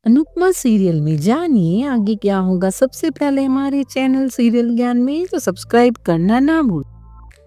Anupama serial में जानिए आगे क्या होगा। सबसे पहले हमारे चैनल सीरियल ज्ञान में तो सब्सक्राइब करना ना भूल।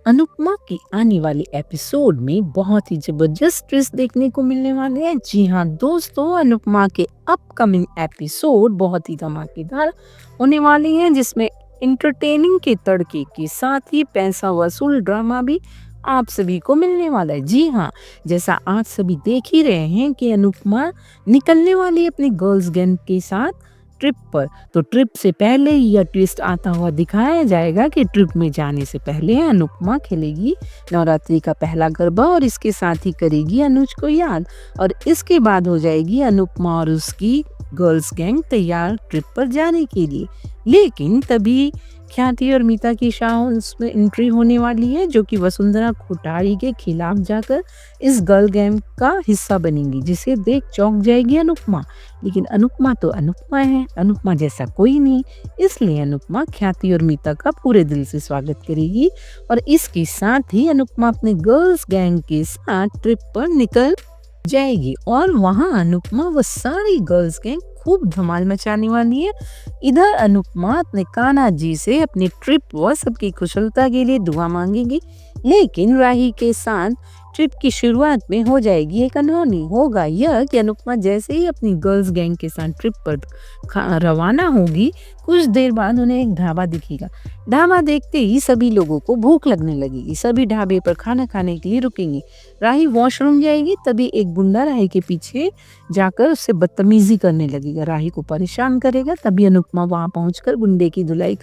अनुपमा के आने वाले एपिसोड में बहुत ही जबरदस्त ट्विस्ट देखने को मिलने वाले हैं। जी हाँ दोस्तों, अनुपमा के अपकमिंग एपिसोड बहुत ही धमाकेदार होने वाले हैं, जिसमें इंटरटेनिंग के तड़के के साथ ही पैसा वसूल ड्रामा भी आप सभी को मिलने वाला है। जी हाँ, जैसा आप सभी देख ही रहे हैं कि अनुपमा निकलने वाली है अपनी गर्ल्स गैंग के साथ ट्रिप पर। तो ट्रिप से पहले यह ट्विस्ट आता हुआ दिखाया जाएगा कि ट्रिप में जाने से पहले अनुपमा खेलेगी नवरात्रि का पहला गरबा और इसके साथ ही करेगी अनुज को याद, और इसके बाद हो जाएगी अनुपमा और उसकी गर्ल्स गैंग तैयार ट्रिप पर जाने के लिए। लेकिन तभी ख्याति और मीता की शाह उसमें एंट्री होने वाली है, जो कि वसुंधरा कोठारी के खिलाफ जाकर इस गर्ल गैंग का हिस्सा बनेंगी, जिसे देख चौंक जाएगी अनुपमा। लेकिन अनुपमा तो अनुपमा है, अनुपमा जैसा कोई नहीं, इसलिए अनुपमा ख्याति और मीता का पूरे दिल से स्वागत करेगी और इसके साथ ही अनुपमा अपने गर्ल्स गैंग के साथ ट्रिप पर निकल जाएगी। और वहां अनुपमा व सारी गर्ल्स गैंग खूब धमाल मचाने वाली है। इधर अनुपमा अपने कान्हा जी से अपनी ट्रिप व सबकी कुशलता के लिए दुआ मांगेगी। लेकिन राही के साथ ट्रिप की शुरुआत में हो जाएगी एक अनहोनी। होगा यह कि अनुपमा जैसे ही अपनी गर्ल्स गैंग के साथ ट्रिप पर रवाना होगी, कुछ देर बाद उन्हें एक ढाबा दिखेगा। ढाबा देखते ही सभी लोगों को भूख लगने लगेगी। सभी ढाबे पर खाना खाने के लिए रुकेंगे। राही वॉशरूम जाएगी, तभी एक गुंडा राही के पीछे जाकर उससे बदतमीजी करने लगेगा, राही को परेशान करेगा। तभी अनुपमा वहां पहुंचकर गुंडे की धुलाई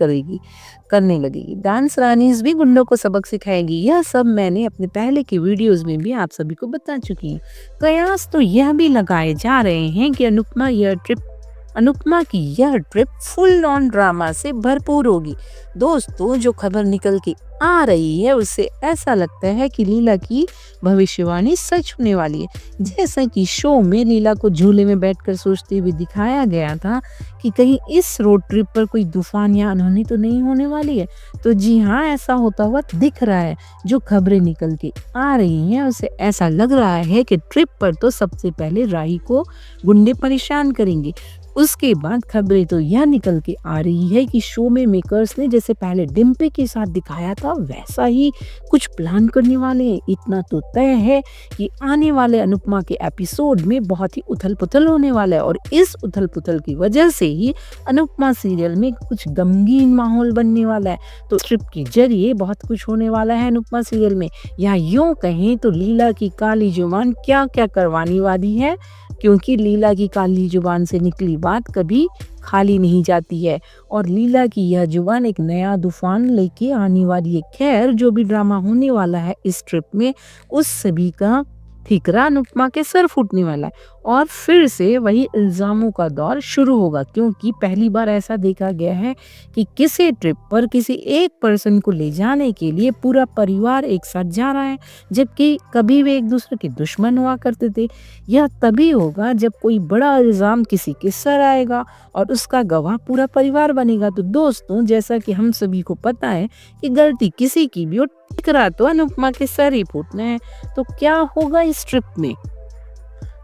करने लगेगी। डांस रानीज भी गुंडों को सबक सिखाएगी। यह सब मैंने अपने पहले के वीडियोस में भी आप सभी को बता चुकी हूँ। कयास तो यह भी लगाए जा रहे हैं कि अनुपमा की यह ट्रिप फुल ऑन ड्रामा से भरपूर होगी। दोस्तों, जो खबर निकल के आ रही है उससे ऐसा लगता है कि लीला की भविष्यवाणी सच होने वाली है। जैसा कि शो में लीला को झूले में बैठकर सोचते हुए दिखाया गया था कि कहीं इस रोड ट्रिप पर कोई तूफान या अनहोनी तो नहीं होने वाली है। तो जी हाँ, ऐसा होता हुआ दिख रहा है। जो खबरें निकल के आ रही हैं उससे ऐसा लग रहा है कि ट्रिप पर तो सबसे पहले राही को गुंडे परेशान करेंगे। उसके बाद खबरें तो यह निकल के आ रही है कि शो में मेकर्स ने जैसे पहले डिम्पी के साथ दिखाया था वैसा ही कुछ प्लान करने वाले हैं। इतना तो तय है कि आने वाले अनुपमा के एपिसोड में बहुत ही उथल पुथल होने वाला है, और इस उथल पुथल की वजह से ही अनुपमा सीरियल में कुछ गमगीन माहौल बनने वाला है। तो ट्रिप के जरिए बहुत कुछ होने वाला है अनुपमा सीरियल में, या यूं कहें तो लीला की काली जुबान क्या क्या करवाने वाली है, क्योंकि लीला की काली जुबान से निकली बात कभी खाली नहीं जाती है और लीला की यह जुबान एक नया तूफान लेके आने वाली है। खैर, जो भी ड्रामा होने वाला है इस ट्रिप में, उस सभी का ठिकरा अनुपमा के सर फूटने वाला है और फिर से वही इल्जामों का दौर शुरू होगा, क्योंकि पहली बार ऐसा देखा गया है कि किसी ट्रिप पर किसी एक पर्सन को ले जाने के लिए पूरा परिवार एक साथ जा रहा है, जबकि कभी वे एक दूसरे के दुश्मन हुआ करते थे। यह तभी होगा जब कोई बड़ा इल्जाम किसी के सर आएगा और उसका गवाह पूरा परिवार बनेगा। तो दोस्तों, जैसा कि हम सभी को पता है कि गलती किसी की भी हो, ठिकरा तो अनुपमा के सर ही फूटना है। तो क्या होगा इस ट्रिप में?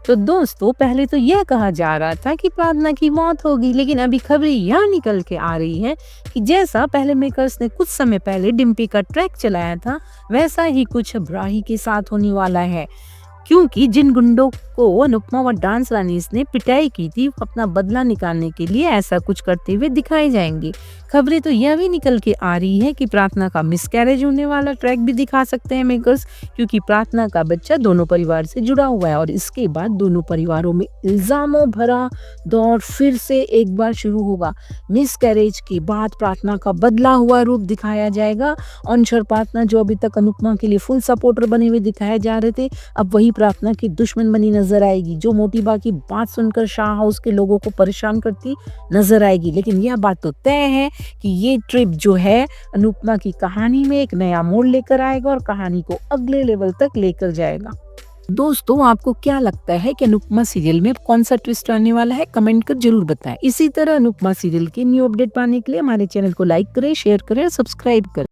तो दोस्तों, पहले तो यह कहा जा रहा था कि प्रार्थना की मौत होगी, लेकिन अभी खबरें यह निकल के आ रही है कि जैसा पहले मेकर्स ने कुछ समय पहले डिम्पी का ट्रैक चलाया था, वैसा ही कुछ अब राही के साथ होने वाला है। क्योंकि जिन गुंडों को अनुपमा व डांस रानीज ने पिटाई की थी, अपना बदला निकालने के लिए ऐसा कुछ करते हुए दिखाए जाएंगे। खबरें तो यह भी निकल के आ रही है कि प्रार्थना का मिसकैरेज होने वाला ट्रैक भी दिखा सकते हैं मेकर्स, क्योंकि प्रार्थना का बच्चा दोनों परिवार से जुड़ा हुआ है और इसके बाद दोनों परिवारों में इल्जामों भरा दौर फिर से एक बार शुरू होगा। मिसकैरेज के बाद प्रार्थना का बदला हुआ रूप दिखाया जाएगा। अंशर प्रार्थना, जो अभी तक अनुपमा के लिए फुल सपोर्टर बने हुए दिखाए जा रहे थे, अब वही प्रार्थना की दुश्मन बनी नजर आएगी, जो मोटिबा की बात सुनकर शाह हाउस के लोगों को परेशान करती नजर आएगी। लेकिन यह बात तो तय है कि ये ट्रिप जो है अनुपमा की कहानी में एक नया मोड़ लेकर आएगा और कहानी को अगले लेवल तक लेकर जाएगा। दोस्तों, आपको क्या लगता है कि अनुपमा सीरियल में कौन सा ट्विस्ट आने वाला है? कमेंट कर जरूर बताएं। इसी तरह अनुपमा सीरियल के न्यू अपडेट पाने के लिए हमारे चैनल को लाइक करें, शेयर करें और सब्सक्राइब करें।